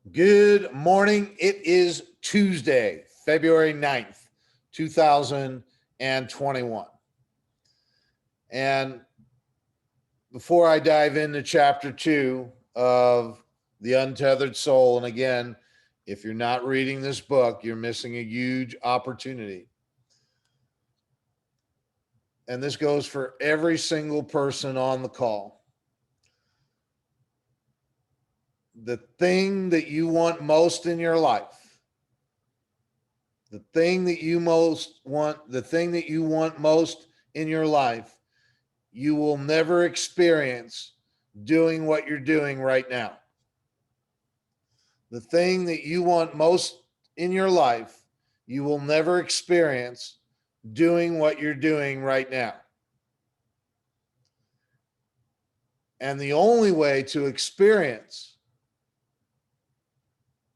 Good morning. It is Tuesday, February 9th, 2021. And before I dive into chapter 2 of The Untethered Soul, and again, if you're not reading this book, you're missing a huge opportunity. And this goes for every single person on the call. The thing that you want most in your life, the thing that you want most in your life, you will never experience doing what you're doing right now. The thing that you want most in your life, you will never experience doing what you're doing right now. And the only way to experience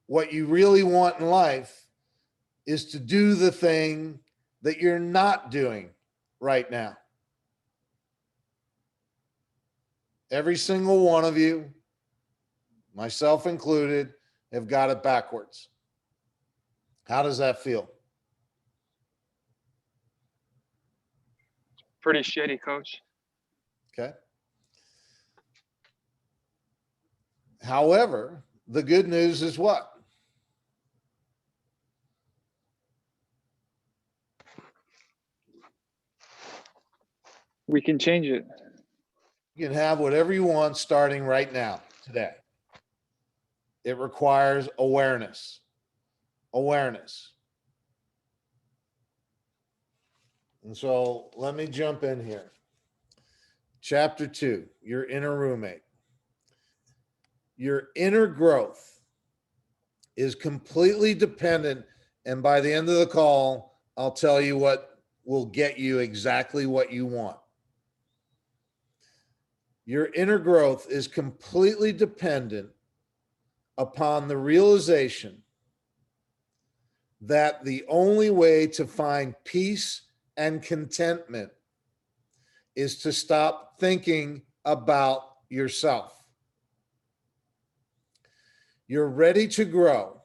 what you really want in life is to do the thing that you're not doing right now. Every single one of you, myself included, have got it backwards. How does that feel? Pretty shitty, coach. Okay. However, the good news is what? We can change it. You can have whatever you want starting right now, today. It requires awareness. Awareness. And so let me jump in here. Chapter 2, your inner roommate. Your inner growth is completely dependent. And by the end of the call, I'll tell you what will get you exactly what you want. Your inner growth is completely dependent upon the realization that the only way to find peace and contentment is to stop thinking about yourself. You're ready to grow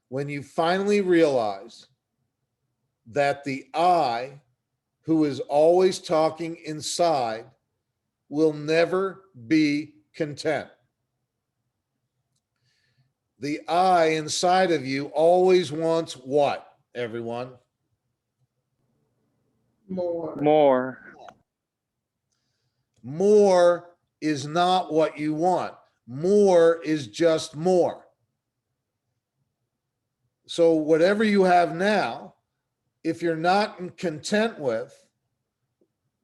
when you finally realize that the I, who is always talking inside, will never be content. The I inside of you always wants what, everyone? More. More is not what you want. More is just more. So whatever you have now, if you're not content with,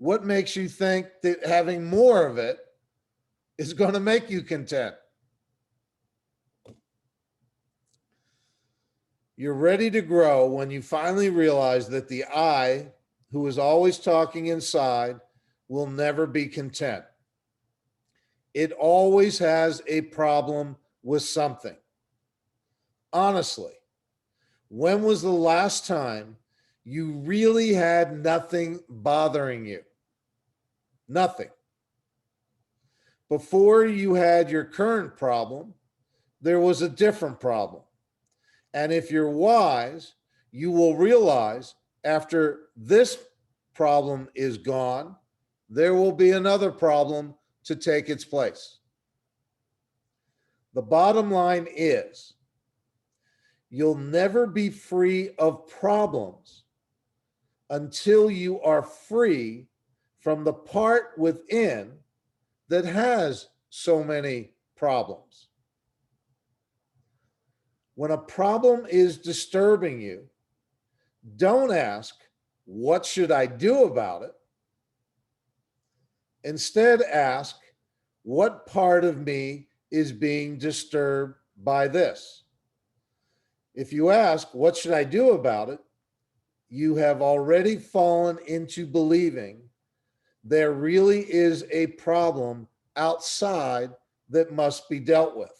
what makes you think that having more of it is going to make you content? You're ready to grow when you finally realize that the I, who is always talking inside, will never be content. It always has a problem with something. Honestly, when was the last time you really had nothing bothering you? Nothing. Before you had your current problem, there was a different problem. And if you're wise, you will realize after this problem is gone, there will be another problem to take its place. The bottom line is, you'll never be free of problems until you are free from the part within that has so many problems. When a problem is disturbing you, don't ask, what should I do about it? Instead, ask, what part of me is being disturbed by this? If you ask, what should I do about it? You have already fallen into believing there really is a problem outside that must be dealt with.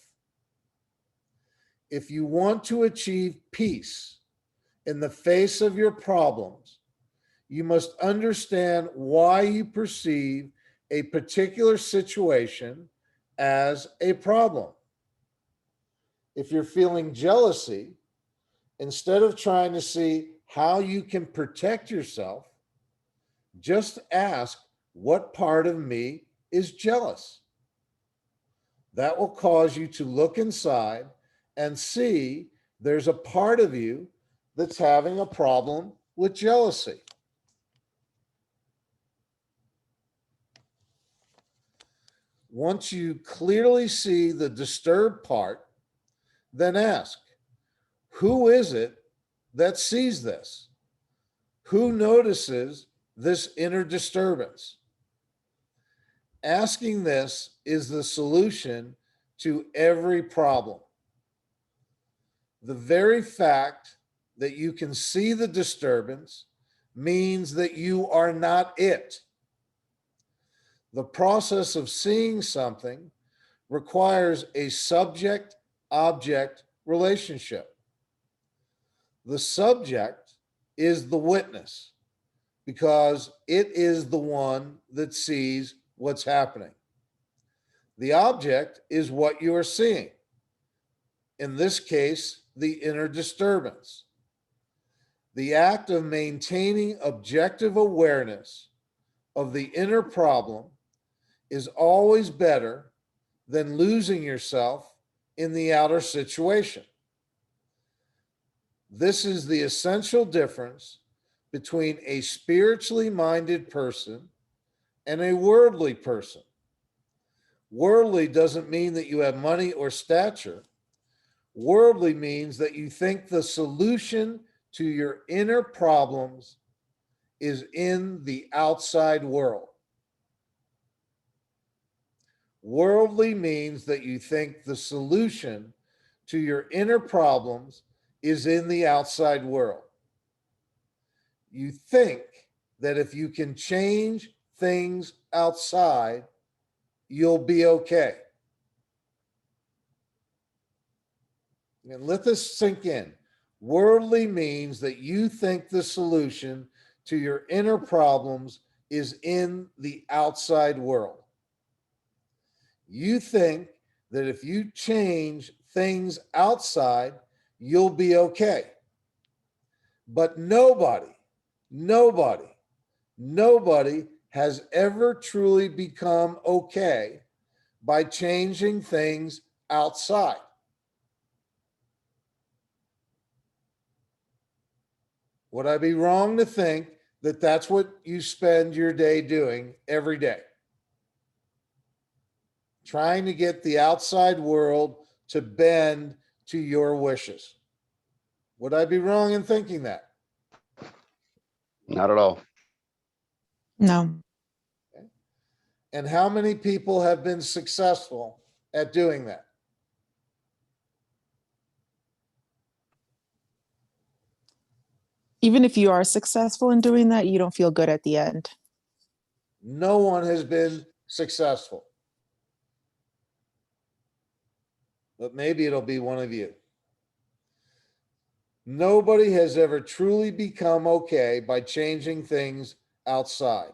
If you want to achieve peace in the face of your problems, you must understand why you perceive a particular situation as a problem. if you're feeling jealousy, instead of trying to see how you can protect yourself, just ask, what part of me is jealous? That will cause you to look inside and see there's a part of you that's having a problem with jealousy. Once you clearly see the disturbed part, then ask, who is it that sees this? Who notices this inner disturbance? Asking this is the solution to every problem. The very fact that you can see the disturbance means that you are not it. The process of seeing something requires a subject-object relationship. The subject is the witness because it is the one that sees what's happening. The object is what you are seeing. In this case, the inner disturbance. The act of maintaining objective awareness of the inner problem is always better than losing yourself in the outer situation. This is the essential difference between a spiritually minded person and a worldly person. Worldly doesn't mean that you have money or stature. Worldly means that you think the solution to your inner problems is in the outside world. Worldly means that you think the solution to your inner problems is in the outside world. You think that if you can change things outside, you'll be okay. And let this sink in. Worldly means that you think the solution to your inner problems is in the outside world. You think that if you change things outside, you'll be okay. But nobody has ever truly become okay by changing things outside. Would I be wrong to think that that's what you spend your day doing every day? Trying to get the outside world to bend to your wishes. Would I be wrong in thinking that? Not at all. No. And how many people have been successful at doing that? Even if you are successful in doing that, you don't feel good at the end. No one has been successful. But maybe it'll be one of you. Nobody has ever truly become okay by changing things outside.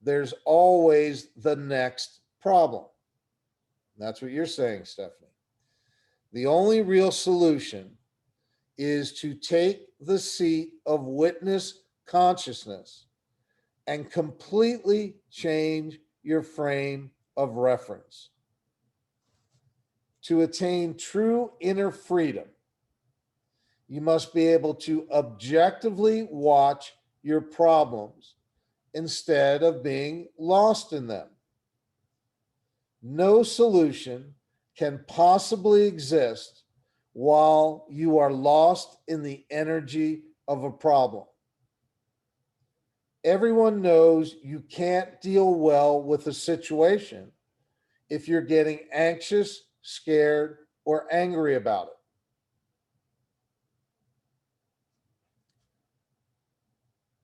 There's always the next problem. That's what you're saying, Stephanie. The only real solution is to take the seat of witness consciousness and completely change your frame of reference. To attain true inner freedom, you must be able to objectively watch your problems instead of being lost in them. No solution can possibly exist while you are lost in the energy of a problem. Everyone knows you can't deal well with a situation if you're getting anxious, scared, or angry about it.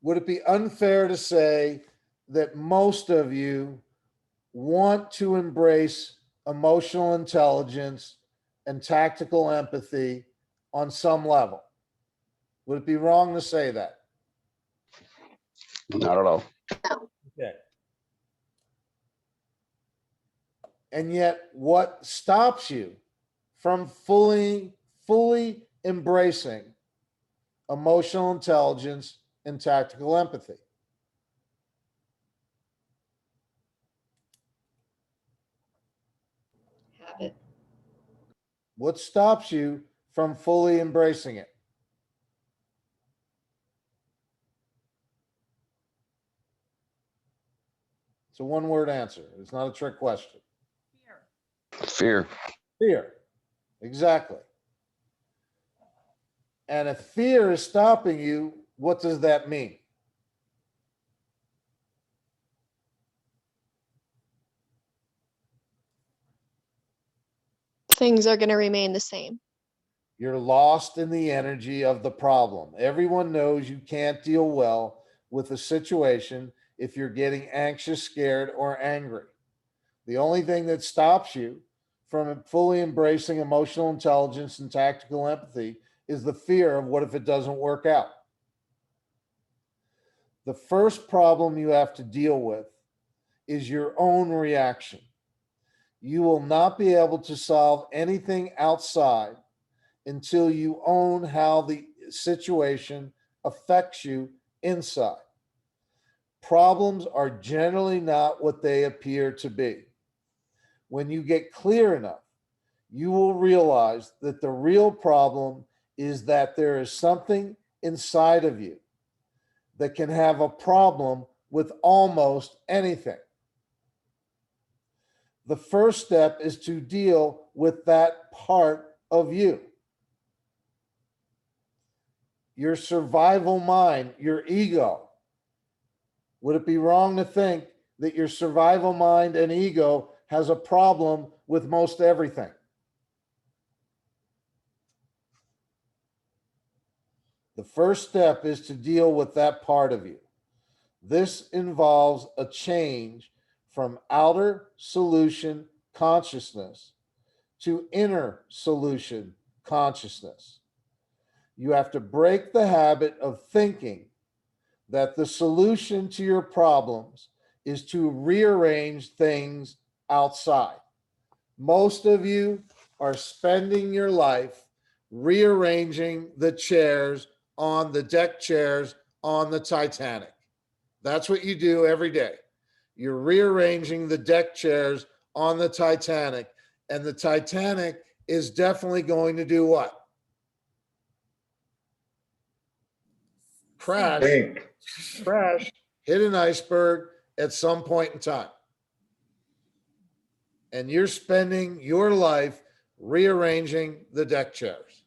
Would it be unfair to say that most of you want to embrace emotional intelligence and tactical empathy on some level? Would it be wrong to say that? Not at all. Okay. And yet, what stops you from fully embracing emotional intelligence and tactical empathy? Habit. What stops you from fully embracing it? It's a one-word answer. It's not a trick question. Fear. Fear. Exactly. And if fear is stopping you, what does that mean? Things are going to remain the same. You're lost in the energy of the problem. Everyone knows you can't deal well with a situation if you're getting anxious, scared, or angry. The only thing that stops you from fully embracing emotional intelligence and tactical empathy is the fear of what if it doesn't work out. The first problem you have to deal with is your own reaction. You will not be able to solve anything outside until you own how the situation affects you inside. Problems are generally not what they appear to be. When you get clear enough, you will realize that the real problem is that there is something inside of you that can have a problem with almost anything. The first step is to deal with that part of you. Your survival mind, your ego. Would it be wrong to think that your survival mind and ego has a problem with most everything? The first step is to deal with that part of you. This involves a change from outer solution consciousness to inner solution consciousness. You have to break the habit of thinking that the solution to your problems is to rearrange things outside. Most of you are spending your life rearranging the chairs on the deck chairs on the Titanic. That's what you do every day. You're rearranging the deck chairs on the Titanic, and the Titanic is definitely going to do what? Crash, hit an iceberg at some point in time. And you're spending your life rearranging the deck chairs.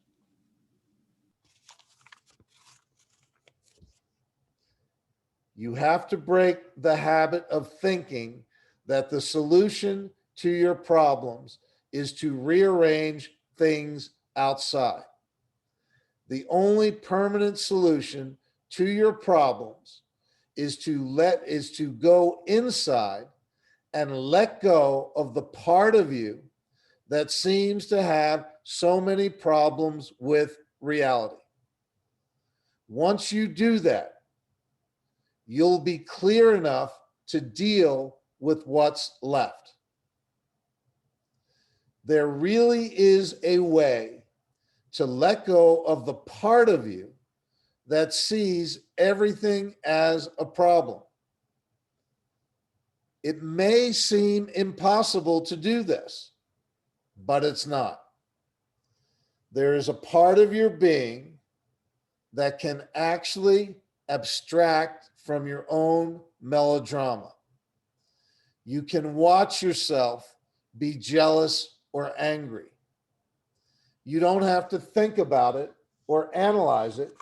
You have to break the habit of thinking that the solution to your problems is to rearrange things outside. The only permanent solution to your problems is to go inside and let go of the part of you that seems to have so many problems with reality. Once you do that, you'll be clear enough to deal with what's left. There really is a way to let go of the part of you that sees everything as a problem. It may seem impossible to do this, but it's not. There is a part of your being that can actually abstract from your own melodrama. You can watch yourself be jealous or angry. You don't have to think about it or analyze it.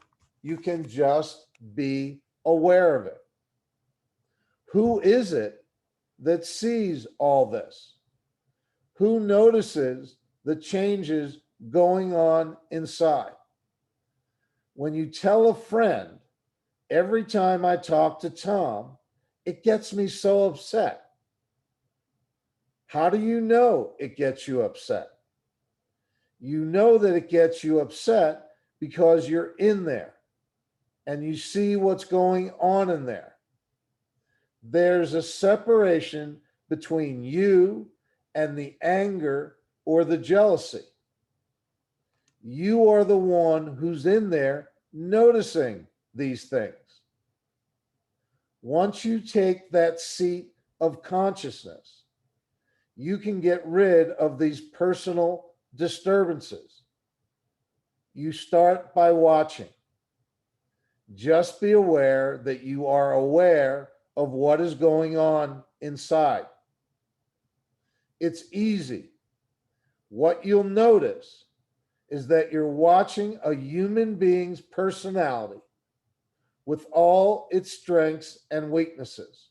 You can just be aware of it. Who is it that sees all this? Who notices the changes going on inside? When you tell a friend, every time I talk to Tom, it gets me so upset. How do you know it gets you upset? You know that it gets you upset because you're in there and you see what's going on in there. There's a separation between you and the anger or the jealousy. You are the one who's in there noticing these things. Once you take that seat of consciousness, you can get rid of these personal disturbances. You start by watching. Just be aware that you are aware of what is going on inside. It's easy. What you'll notice is that you're watching a human being's personality with all its strengths and weaknesses.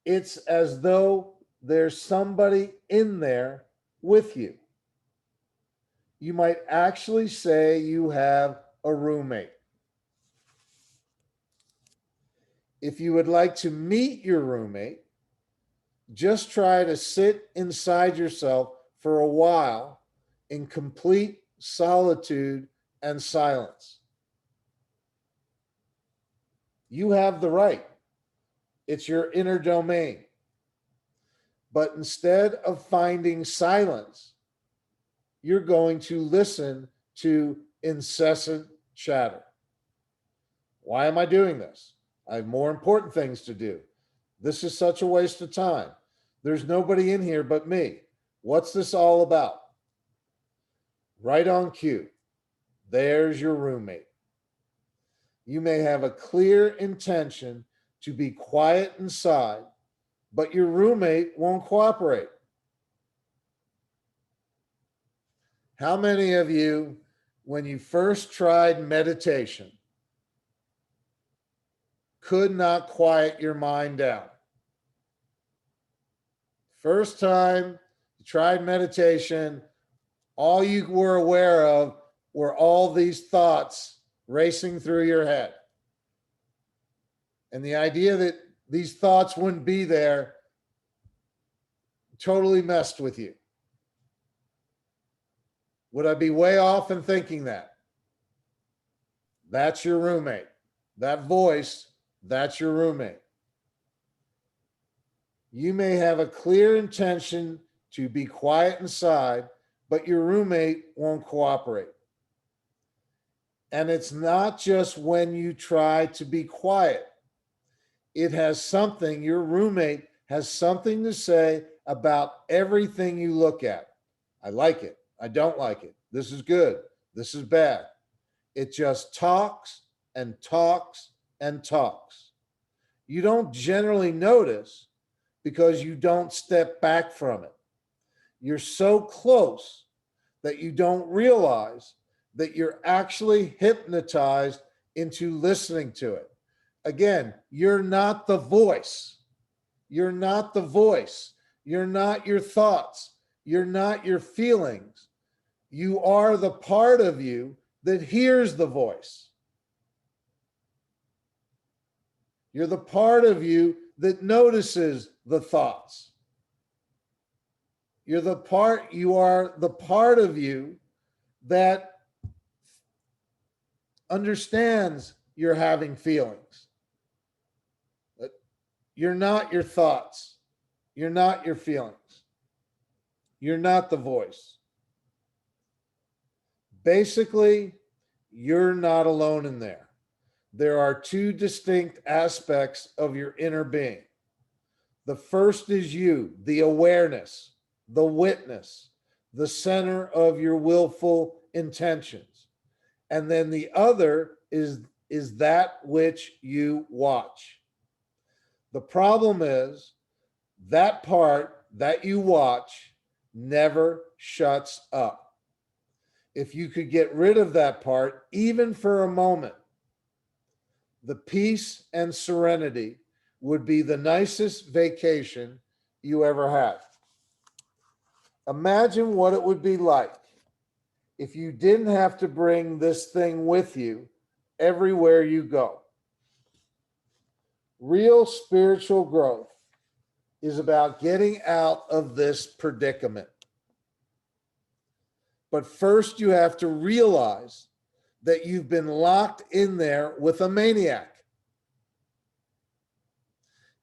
It's as though there's somebody in there with you. You might actually say you have a roommate. If you would like to meet your roommate, just try to sit inside yourself for a while in complete solitude and silence. You have the right. It's your inner domain. But instead of finding silence, you're going to listen to incessant chatter. Why am I doing this? I have more important things to do. This is such a waste of time. There's nobody in here but me. What's this all about? Right on cue. There's your roommate. You may have a clear intention to be quiet inside, but your roommate won't cooperate. How many of you, when you first tried meditation, could not quiet your mind down? First time you tried meditation, all you were aware of were all these thoughts racing through your head. And the idea that these thoughts wouldn't be there totally messed with you. Would I be way off in thinking that? That's your roommate. That voice, that's your roommate. You may have a clear intention to be quiet inside, but your roommate won't cooperate. And it's not just when you try to be quiet. It has something, your roommate has something to say about everything you look at. I like it. I don't like it. This is good. This is bad. It just talks and talks and talks. You don't generally notice because you don't step back from it. You're so close that you don't realize that you're actually hypnotized into listening to it. Again, you're not the voice. You're not the voice. You're not your thoughts. You're not your feelings. You are the part of you that hears the voice. You're the part of you that notices the thoughts. You are the part of you that understands you're having feelings. You're not your thoughts. You're not your feelings. You're not the voice. Basically, you're not alone in there. There are two distinct aspects of your inner being. The first is you, the awareness, the witness, the center of your willful intentions. And then the other is that which you watch. The problem is that part that you watch never shuts up. If you could get rid of that part, even for a moment, the peace and serenity would be the nicest vacation you ever had. Imagine what it would be like if you didn't have to bring this thing with you everywhere you go. Real spiritual growth is about getting out of this predicament. But first, you have to realize that you've been locked in there with a maniac.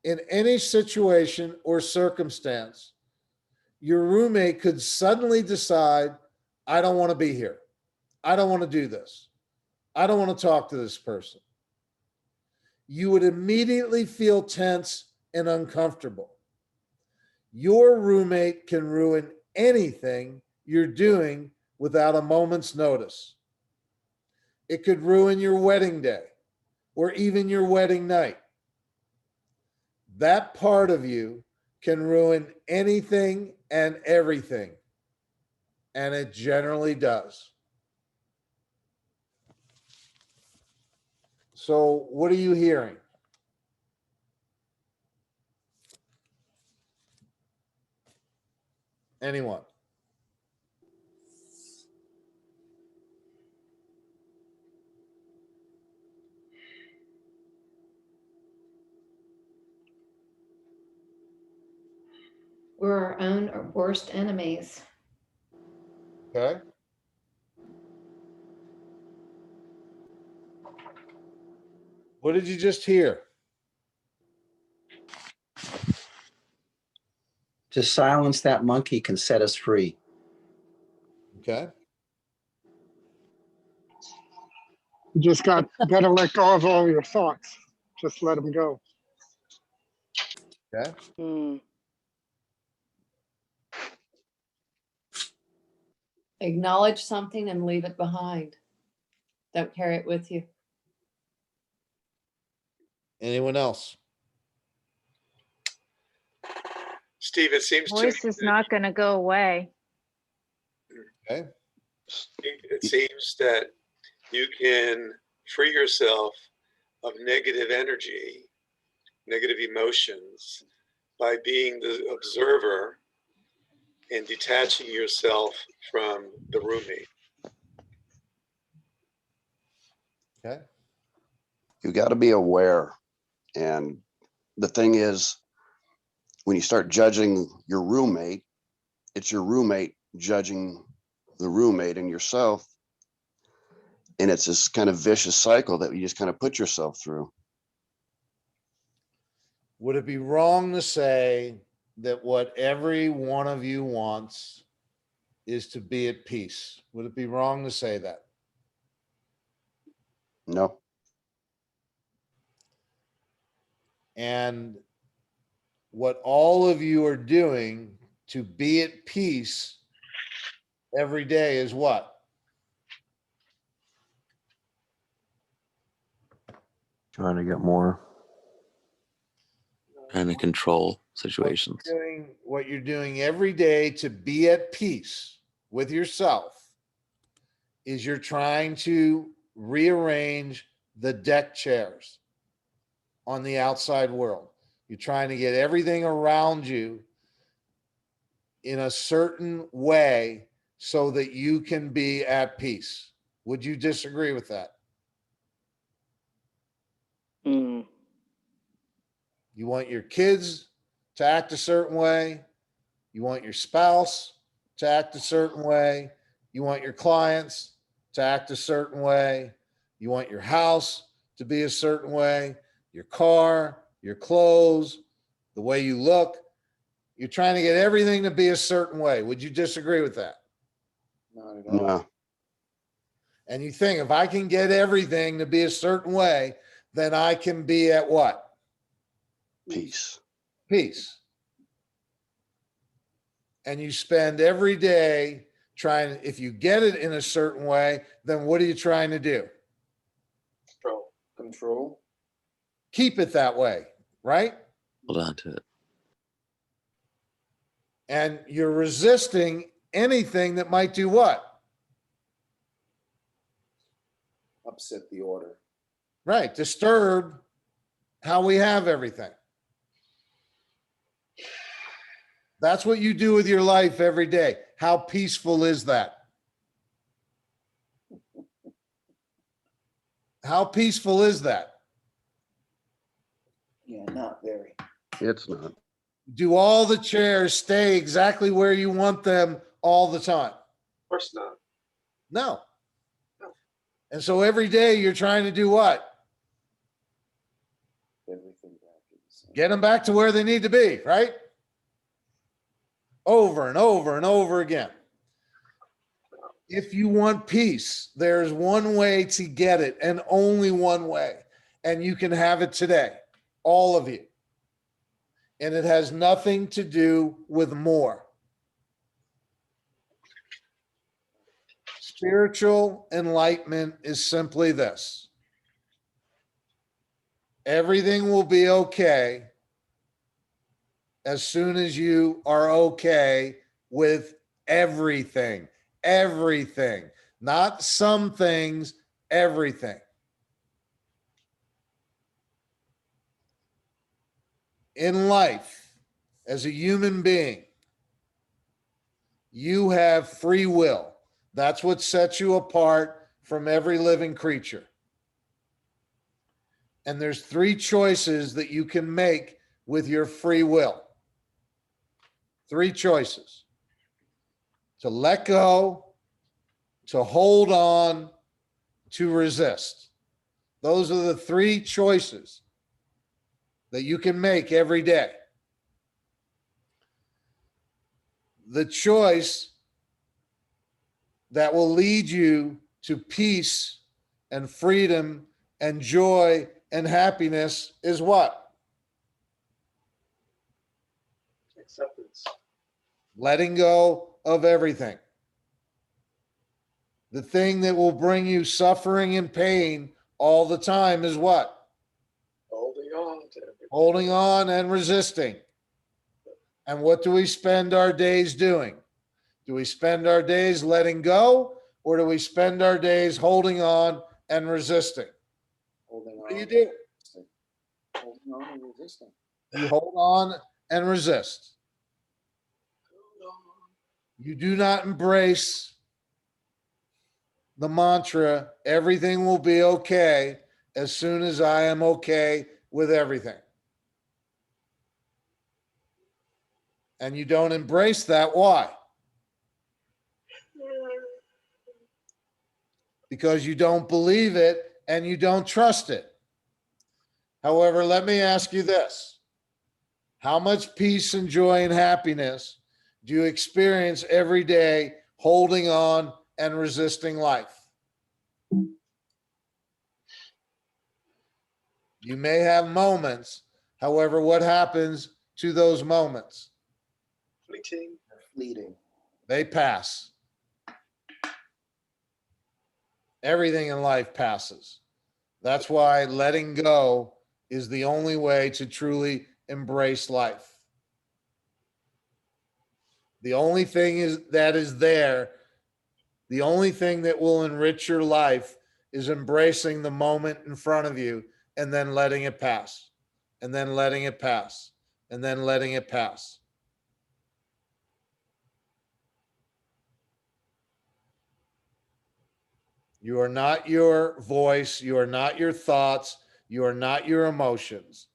In any situation or circumstance, your roommate could suddenly decide, I don't want to be here. I don't want to do this. I don't want to talk to this person. You would immediately feel tense and uncomfortable. Your roommate can ruin anything you're doing without a moment's notice. It could ruin your wedding day or even your wedding night. That part of you can ruin anything and everything, and it generally does. So, what are you hearing? Anyone? We're our own worst enemies. Okay. What did you just hear? To silence that monkey can set us free. Okay. You just gotta let go of all your thoughts. Just let them go. Okay. Acknowledge something and leave it behind. Don't carry it with you. Anyone else? Steve, it seems to me Voice is that- not going to go away. Okay. it seems that you can free yourself of negative energy, negative emotions by being the observer and detaching yourself from the roommate. Okay. You got to be aware. And the thing is, when you start judging your roommate, it's your roommate judging the roommate and yourself. And it's this kind of vicious cycle that you just kind of put yourself through. Would it be wrong to say that what every one of you wants is to be at peace? Would it be wrong to say that? No. And what all of you are doing to be at peace every day is what? Trying to get more. Trying to control situations. What you're doing every day to be at peace with yourself is you're trying to rearrange the deck chairs on the outside world. You're trying to get everything around you in a certain way so that you can be at peace. Would you disagree with that? You want your kids to act a certain way. You want your spouse to act a certain way. You want your clients to act a certain way. You want your house to be a certain way, your car, your clothes, the way you look. You're trying to get everything to be a certain way. Would you disagree with that? Not at all. No. And you think if I can get everything to be a certain way, then I can be at what? Peace. Peace. And you spend every day trying, if you get it in a certain way, then what are you trying to do? Control. Keep it that way, right? Hold on to it. And you're resisting anything that might do what? Upset the order. Right. Disturb how we have everything. That's what you do with your life every day. How peaceful is that? How peaceful is that? Yeah, not very. It's not. Do all the chairs stay exactly where you want them all the time? Of course not. No. And so every day you're trying to do what? Everything back. Get them back to where they need to be, right? Over and over and over again. If you want peace, there's one way to get it and only one way. And you can have it today, all of you. And it has nothing to do with more. Spiritual enlightenment is simply this. Everything will be okay as soon as you are okay with everything. Everything. Not some things, everything. In life, as a human being, you have free will. That's what sets you apart from every living creature. And there's 3 choices that you can make with your free will. 3 choices: to let go, to hold on, to resist. Those are the 3 choices that you can make every day. The choice that will lead you to peace and freedom and joy and happiness is what? Acceptance. Letting go of everything. The thing that will bring you suffering and pain all the time is what? Holding on to everything. Holding on and resisting. And what do we spend our days doing? Do we spend our days letting go, or do we spend our days holding on and resisting? Holding What do you on. do? Holding on and resisting. You hold on and resist. You do not embrace the mantra, everything will be okay as soon as I am okay with everything. And you don't embrace that. Why? Because you don't believe it and you don't trust it. However, let me ask you this. How much peace and joy and happiness do you experience every day holding on and resisting life? You may have moments. However, what happens to those moments? Fleeting. Fleeting. They pass. Everything in life passes. That's why letting go is the only way to truly embrace life. The only thing that is there, the only thing that will enrich your life is embracing the moment in front of you and then letting it pass, and then letting it pass, and then letting it pass. You are not your voice. You are not your thoughts. You are not your emotions.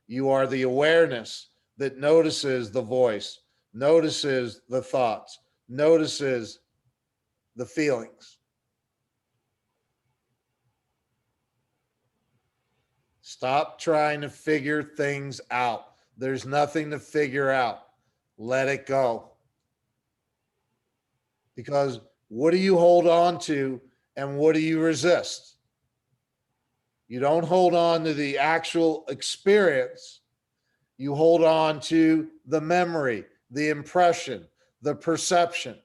You are the awareness that notices the voice, notices the thoughts, notices the feelings. Stop trying to figure things out. There's nothing to figure out. Let it go. Because what do you hold on to and what do you resist? You don't hold on to the actual experience. You hold on to the memory, the impression, the perception.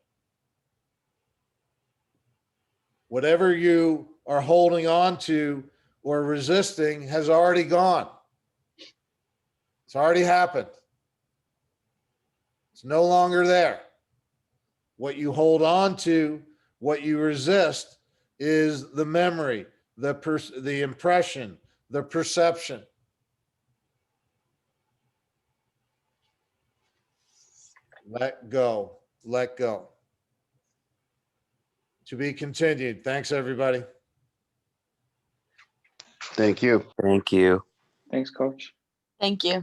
Whatever you are holding on to or resisting has already gone. It's already happened. It's no longer there. What you hold on to, what you resist is the memory, the impression, the perception. Let go. Let go. To be continued. Thanks, everybody. Thank you. Thank you. Thanks, coach. Thank you.